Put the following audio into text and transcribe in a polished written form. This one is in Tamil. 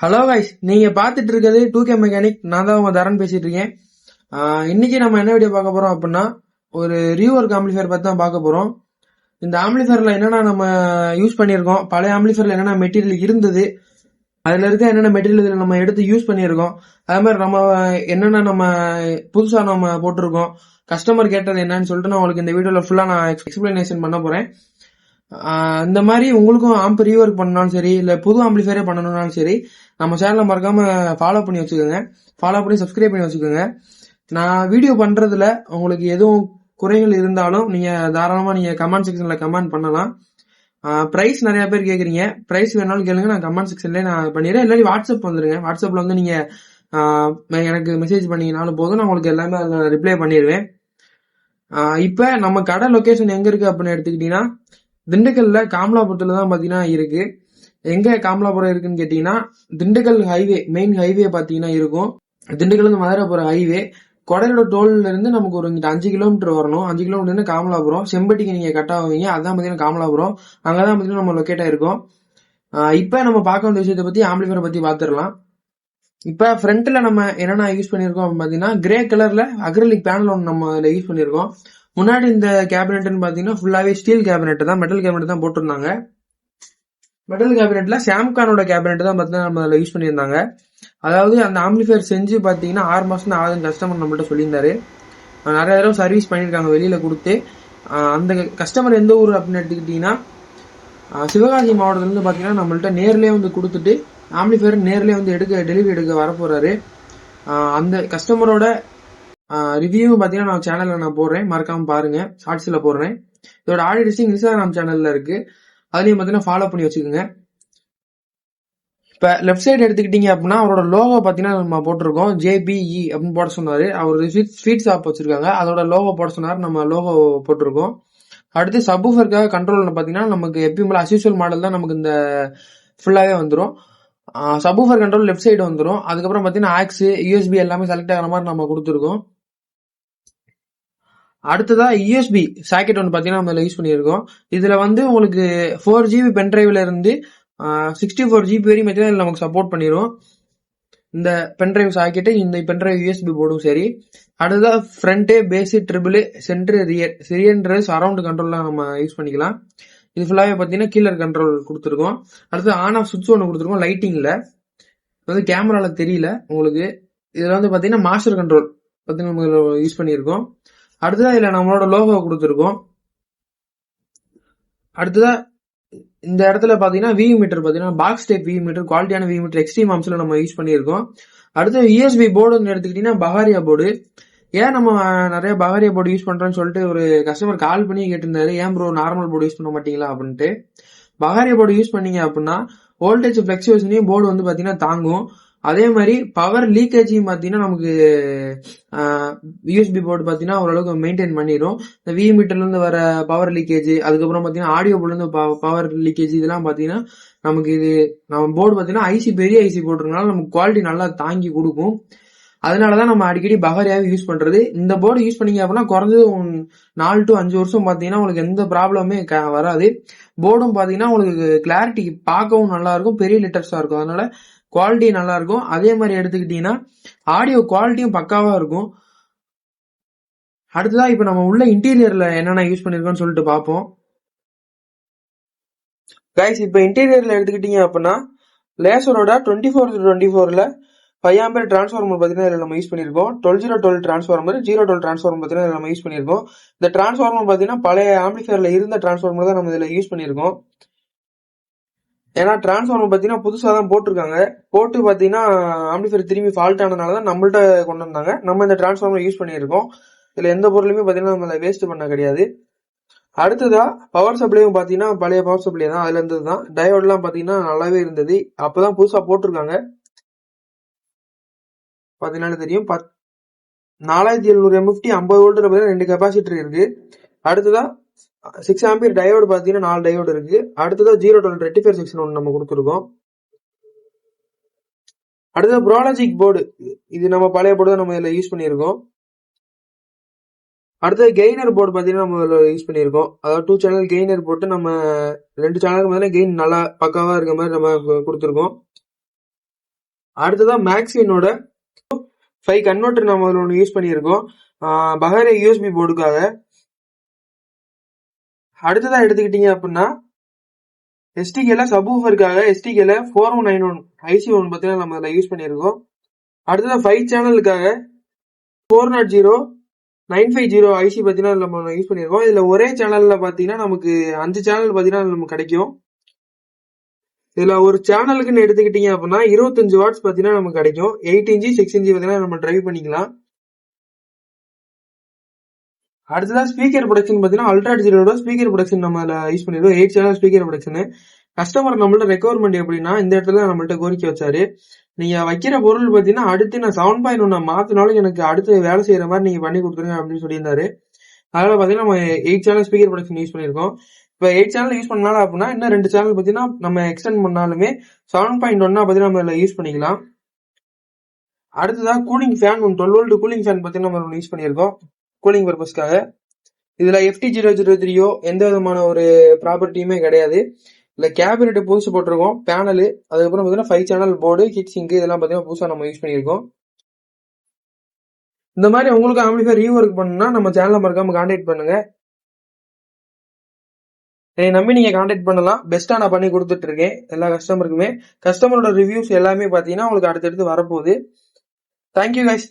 ஹலோ கைஸ், நீங்க பாத்துட்டு இருக்கிறது 2K மெக்கானிக். நான் தான் உங்க தரன் பேசிட்டு இருக்கேன். இன்னைக்கு நம்ம என்ன வீடியோ பார்க்க போறோம் அப்படின்னா, ஒரு ரீவொர்க் ஆம்பிளிஃபயர் பத்தி தான் பார்க்க போறோம். இந்த ஆம்பிளிஃபயர்ல என்னென்ன நம்ம யூஸ் பண்ணியிருக்கோம், பழைய ஆம்பிளிஃபயர்ல என்னென்ன மெட்டீரியல் இருந்தது, அதுல இருக்க என்னென்ன மெட்டீரியல் நம்ம எடுத்து யூஸ் பண்ணியிருக்கோம், அதே மாதிரி நம்ம என்னென்ன நம்ம புதுசா நம்ம போட்டிருக்கோம், கஸ்டமர் கேட்டது என்னன்னு சொல்லிட்டு நான் உங்களுக்கு இந்த வீடியோல ஃபுல்லா நான் எக்ஸ்பிளனேஷன் பண்ண போறேன். இந்த மாதிரி உங்களுக்கும் ஆம்ப் ரீவொர்க் பண்ணாலும் சரி, இல்ல புது ஆம்பிளிஃபயரே பண்ணணும்னாலும் சரி, நம்ம சேனலை மறக்காம ஃபாலோ பண்ணி வச்சுக்கோங்க. ஃபாலோ பண்ணி சப்ஸ்கிரைப் பண்ணி வச்சுக்கோங்க. நான் வீடியோ பண்றதுல உங்களுக்கு எதுவும் குறைகள் இருந்தாலும் நீங்க தாராளமா நீங்க கமெண்ட் செக்ஷன்ல கமெண்ட் பண்ணலாம். பிரைஸ் நிறைய பேர் கேக்குறீங்க, பிரைஸ் வேணாலும் கேளுங்க, நான் கமெண்ட் செக்ஷன்ல நான் பண்ணிடுறேன். இல்லாட்டி வாட்ஸ்அப் வந்துருங்க, வாட்ஸ்அப்ல வந்து நீங்க எனக்கு மெசேஜ் பண்ணீங்கனாலும் போதும், நான் உங்களுக்கு எல்லாமே ரிப்ளை பண்ணிடுவேன். இப்ப நம்ம கடை லொகேஷன் எங்க இருக்கு அப்படின்னு எடுத்துக்கிட்டீங்கன்னா, திண்டுக்கல்ல காமலாபுரத்துல தான் பாத்தீங்கன்னா இருக்கு. எங்க காமலாபுரம் இருக்குன்னு கேட்டீங்கன்னா, திண்டுக்கல் ஹைவே, மெயின் ஹைவே பாத்தீங்கன்னா இருக்கும். திண்டுக்கல் இருந்து மதுரை போற ஹைவே, கொடையோட டோல்ல இருந்து நமக்கு ஒரு 5 கிலோமீட்டர் வரணும். 5 கிலோமீட்டர் இருந்து காமலாபுரம், செம்பட்டிக்கு நீங்க கட் ஆவீங்க, அதான் பாத்தீங்கன்னா காமலாபுரம். அங்கதான் பாத்தீங்கன்னா நம்ம லொக்கேட் ஆயிருக்கோம். இப்ப நம்ம பார்க்க வந்த விஷயத்தை பத்தி, ஆம்பிளிஃபயரை பத்தி பாத்துடலாம். இப்ப ஃப்ரண்ட்ல நம்ம என்னென்ன யூஸ் பண்ணிருக்கோம் பாத்தீங்கன்னா, கிரே கலர்ல அக்ரிலிக் பேனல் ஒன்று நம்ம அதுல யூஸ் பண்ணிருக்கோம். முன்னாடி இந்த கேபினெட்னு பாத்தீங்கன்னா ஃபுல்லாவே ஸ்டீல் கேபினெட் தான், மெட்டல் கேபினெட் தான் போட்டிருந்தாங்க. மெட்டல் கேபினெட்ல சாம்கானோட கேபினெட் தான் பாத்தீங்கன்னா நம்ம அதுல யூஸ் பண்ணியிருந்தாங்க. அதாவது அந்த ஆம்பிளிஃபயர் செஞ்சு பாத்தீங்கன்னா 6 மாசம் தான் ஆகுதுன்னு கஸ்டமர் நம்மள்ட்ட சொல்லியிருந்தாரு. நிறைய தடவை சர்வீஸ் பண்ணியிருக்காங்க வெளியில கொடுத்து. அந்த கஸ்டமர் எந்த ஊர் அப்படின்னு எடுத்துக்கிட்டீங்கன்னா, சிவகாசி மாவட்டத்துல இருந்து பாத்தீங்கன்னா நம்மள்ட்ட நேர்லயே வந்து கொடுத்துட்டு ஆம்பிளிஃபயர் நேர்லயே வந்து டெலிவரி எடுக்க வரப்போறாரு. அந்த கஸ்டமரோட ரிவ்யூ பாத்தீங்கன்னா நான் சேனல்ல நான் போடுறேன், மறக்காம பாருங்க, ஷார்ட்ஸ்ல போடுறேன். இதோட ஆடியோ லிஸ்டிங் இன்ஸ்டாகிராம் சேனல்ல இருக்கு, அதுலயும் பாத்தீங்கன்னா ஃபாலோ பண்ணி வச்சுக்கோங்க. இப்ப லெஃப்ட் சைடு எடுத்துக்கிட்டீங்க அப்படின்னா அவரோட லோகோ பாத்தீங்கன்னா நம்ம போட்டிருக்கோம், JBE அப்படின்னு போட சொன்னாரு. அவர் ஸ்வீட் ஷாப் வச்சிருக்காங்க, அதோட லோகோ போட சொன்னாரு, நம்ம லோகோ போட்டிருக்கோம். அடுத்து சப்வூஃபருக்காக கண்ட்ரோல் பாத்தீங்கன்னா நமக்கு எப்பயும் போல அஸ்யூஷுவல் மாடல் தான் நமக்கு இந்த ஃபுல்லாவே வந்துடும். சப்வூஃபர் கண்ட்ரோல் லெஃப்ட் சைடு வந்துடும். அதுக்கப்புறம் பாத்தீங்கன்னா ஆக்ஸ், USB எல்லாமே செலக்ட் ஆகிற மாதிரி நம்ம கொடுத்துருக்கோம். அடுத்ததா USB சாக்கெட் ஒன்று பாத்தீங்கன்னா நம்ம யூஸ் பண்ணியிருக்கோம். இதுல வந்து உங்களுக்கு 4GB பென் டிரைவ்ல இருந்து 64GB வரையும் மெட்டீரியல் நமக்கு சப்போர்ட் பண்ணிடும் இந்த பென்டிரைவ் சாக்கெட்டு, இந்த பென்டிரைவ் USB போர்டும் சரி. அடுத்ததா front, bass, treble, center, rear surround கண்ட்ரோல்லாம் நம்ம யூஸ் பண்ணிக்கலாம். இது ஃபுல்லாவே பாத்தீங்கன்னா கீழர் கண்ட்ரோல் கொடுத்துருக்கோம். அடுத்து ஆன் ஆஃப் சுவிட்ச் ஒன்று கொடுத்துருக்கோம் லைட்டிங்ல, வந்து கேமரால தெரியல உங்களுக்கு. இதுல வந்து பாத்தீங்கன்னா மாஸ்டர் கண்ட்ரோல் பாத்தீங்கன்னா நம்ம யூஸ் பண்ணியிருக்கோம். அடுத்ததா இதுல நம்மளோட லோகோ கொடுத்துருக்கோம். அடுத்ததா இந்த இடத்துல பாத்தீங்கன்னா வியூ மீட்டர், பாத்தீங்கன்னா பாக்ஸ் டைப் வியூ மீட்டர், குவாலிட்டியான வியூ மீட்டர் எக்ஸ்ட்ரீம் ஆம்ஸ்ல நம்ம யூஸ் பண்ணியிருக்கோம். அடுத்து USB போர்டுன்னு எடுத்துக்கிட்டீங்கன்னா பகாரியா போர்டு. ஏன் நம்ம நிறைய பகாரியா போர்டு யூஸ் பண்றோம்னு சொல்லிட்டு ஒரு கஸ்டமர் கால் பண்ணி கேட்டிருந்தாரு, ஏன் ப்ரோ நார்மல் போர்டு யூஸ் பண்ண மாட்டீங்களா அப்படின்ட்டு. பகாரியா போர்டு யூஸ் பண்ணீங்க அப்படின்னா வோல்டேஜ் பிளக்சுவேஷனையும் போர்டு வந்து பாத்தீங்கன்னா தாங்கும். அதே மாதிரி பவர் லீக்கேஜையும் பாத்தீங்கன்னா நமக்கு USB போர்டு பாத்தீங்கன்னா ஓரளவுக்கு மெயின்டைன் பண்ணிடும். இந்த வி மீட்டர்ல இருந்து வர பவர் லீக்கேஜ், அதுக்கப்புறம் பாத்தீங்கன்னா ஆடியோ போர்டுல இருந்து பவர் லீக்கேஜ், இதெல்லாம் பாத்தீங்கன்னா நமக்கு இது நம்ம போர்டு பாத்தீங்கன்னா பெரிய ஐசி போட்டிருக்கனால நமக்கு குவாலிட்டி நல்லா தாங்கி கொடுக்கும். அதனாலதான் நம்ம அடிக்கடி பகாரியாவே யூஸ் பண்றது. இந்த போர்டு யூஸ் பண்ணீங்க அப்படின்னா குறைஞ்சது 4 to 5 வருஷம் பாத்தீங்கன்னா உங்களுக்கு எந்த ப்ராப்ளமே வராது. போர்டும் பாத்தீங்கன்னா உங்களுக்கு கிளாரிட்டி பார்க்கவும் நல்லா இருக்கும், பெரிய லிட்டர்ஸா இருக்கும், அதனால குவாலிட்டி நல்லா இருக்கும். அதே மாதிரி எடுத்துக்கிட்டீங்கன்னா ஆடியோ குவாலிட்டியும் பக்காவா இருக்கும். அடுத்ததா இப்ப நம்ம உள்ள இன்டீரியர்ல என்னென்ன யூஸ் பண்ணிருக்கோம்னு சொல்லிட்டு பார்ப்போம். கைஸ், இப்ப இன்டீரியர்ல எடுத்துக்கிட்டீங்க அப்படின்னா லேசரோட 24/24ல 5 ஆம்பியர் டிரான்ஸ்ஃபார்மர் பாத்தீங்கன்னா இதுல நம்ம யூஸ் பண்ணிருக்கோம். 12/12 டிரான்ஸ்ஃபார்மர், 0/12 டிரான்ஸ்ஃபார்மர் பாத்தீங்கன்னா நம்ம யூஸ் பண்ணிருக்கோம். இந்த டிரான்ஸ்ஃபார்மர் பாத்தீங்கன்னா பழைய ஆம்பிளிஃபயர்ல இருந்த டிரான்ஸ்ஃபார்மர் தான் நம்ம இதுல யூஸ் பண்ணிருக்கோம். ஏன்னா டிரான்ஸ்ஃபார்மர் பாத்தீங்கன்னா புதுசா தான் போட்டிருக்காங்க, போட்டு பாத்தீங்கன்னா ஆம்பிளிஃபயர் திரும்பி ஃபால்ட் ஆனதுனாலதான் நம்மள்ட்ட கொண்டு வந்தாங்க. நம்ம இந்த டிரான்ஸ்ஃபார்மர் யூஸ் பண்ணியிருக்கோம். இதுல எந்த பொருளுமே பாத்தீங்கன்னா நம்ம வேஸ்ட் பண்ண கிடையாது. அடுத்ததா பவர் சப்ளையும் பாத்தீங்கன்னா பழைய பவர் சப்ளை தான், அதுல இருந்தது தான். டயோட் எல்லாம் பாத்தீங்கன்னா நல்லாவே இருந்தது, அப்பதான் புதுசா போட்டிருக்காங்க. பாத்தீங்கன்னா தெரியும், 4700 MFT 50 வோல்ட் 2 கெப்பாசிட்டர் இருக்கு. அடுத்ததா 6 ஆம்பியர் டயோடு பாத்தீங்கன்னா 4 டயோடு இருக்கு. அடுத்ததா 0/12 ரெக்டிஃபையர் செக்ஷன் ஒன்று நம்ம கொடுத்துருக்கோம். அடுத்தது ப்ரோலாஜிக் போர்டு, இது நம்ம பழைய போர்டு தான் நம்ம இதுல யூஸ் பண்ணியிருக்கோம். அடுத்தது கெய்னர் போர்டு பாத்தீங்கன்னா நம்ம இதுல யூஸ் பண்ணியிருக்கோம். அதாவது 2 சேனல் கெய்னர் போட்டு நம்ம 2 சேனலுக்கு மேல கெயின் நல்லா பக்காவா இருக்க மாதிரி நம்ம கொடுத்துருக்கோம். அடுத்ததான் மேக்ஸ்வினோட 5 கன்வெர்டர் நம்ம ஒன்று யூஸ் பண்ணியிருக்கோம் பஹாரே யூஎஸ்பி போர்டுக்காக. அடுத்ததா எடுத்துக்கிட்டீங்க அப்படின்னா எஸ்டிகேல சப்வூஃபருக்காக எஸ்டிகேல 4191 ஐசி ஒன்று பார்த்தீங்கன்னா நம்ம அதில் யூஸ் பண்ணியிருக்கோம். அடுத்ததா 5 சேனலுக்காக 400 950 ஐசி பார்த்தீங்கன்னா நம்ம யூஸ் பண்ணியிருக்கோம். இதில் ஒரே சேனல்ல பார்த்தீங்கன்னா நமக்கு 5 சேனல் பார்த்தீங்கன்னா நமக்கு கிடைக்கும். இதுல ஒரு சேனலுக்குன்னு எடுத்துக்கிட்டீங்க அப்படின்னா 25 வாட்ஸ் பார்த்தீங்கன்னா நமக்கு கிடைக்கும். 8 இன்ச்சு 6 இன்ச்சு பார்த்தீங்கன்னா நம்ம டிரைவ் பண்ணிக்கலாம். அடுத்ததான் ஸ்பீக்கர் ப்ரொடக்ஷன் பார்த்தீங்கன்னா அல்ட்ரா ஜீரோட ஸ்பீக்கர் ப்ரொடக்ஷன் நம்ம யூஸ் பண்ணிருக்கோம். 8 சேனல் ஸ்பீக்கர் ப்ரொடக்ஷன். கஸ்டமர் நம்மள்ட்ட ரெக்குவயர்மெண்ட் எப்படின்னா இந்த இடத்துல நம்மள்ட்ட கோரிக்கை வச்சாரு, நீங்க வைக்கிற பொருள் பார்த்தீங்கன்னா அடுத்து நான் 7.1 மாத்தினாலும் எனக்கு அடுத்து வேலை செய்யற மாதிரி நீங்க பண்ணி கொடுத்துருங்க அப்படின்னு சொல்லியிருந்தாரு. அதனால பார்த்தீங்கன்னா நம்ம 8 சேனல் ஸ்பீக்கர் ப்ரொடக்ஷன் யூஸ் பண்ணியிருக்கோம். இப்போ 8 சேனல் யூஸ் பண்ணாலும் அப்படின்னா இன்னும் 2 சேனல் பார்த்தீங்கன்னா நம்ம எக்ஸ்டெண்ட் பண்ணாலுமே 7.1 பார்த்தீங்கன்னா நம்ம இதில் யூஸ் பண்ணிக்கலாம். அடுத்ததாக cooling fan 12 volt cooling fan பார்த்தீங்கன்னா நம்ம யூஸ் பண்ணியிருக்கோம் கூலிங் பர்பஸ்க்காக. இதில் FT003 எந்த விதமான ஒரு ப்ராப்பர்ட்டியுமே கிடையாது. இல்லை கேபினெட் புதுசு போட்டிருக்கோம், பேனலு, அதுக்கப்புறம் பார்த்தீங்கன்னா 5 சேனல் போர்டு, ஹீட் சிங்க் இதெல்லாம் பார்த்தீங்கன்னா புதுசாக நம்ம யூஸ் பண்ணியிருக்கோம். இந்த மாதிரி உங்களுக்கு ஆம்பிளிஃபையர் ரீவொர்க் பண்ணணும்னா நம்ம சேனலை மறக்காம கான்டாக்ட் பண்ணுங்க. என்னை நம்பி நீங்க கான்டாக்ட் பண்ணலாம். பெஸ்டா நான் பண்ணி கொடுத்துட்டு இருக்கேன் எல்லா கஸ்டமருக்குமே. கஸ்டமரோட ரிவ்யூஸ் எல்லாமே பாத்தீங்கன்னா உங்களுக்கு அடுத்தடுத்து வரப்போகுது. Thank you guys.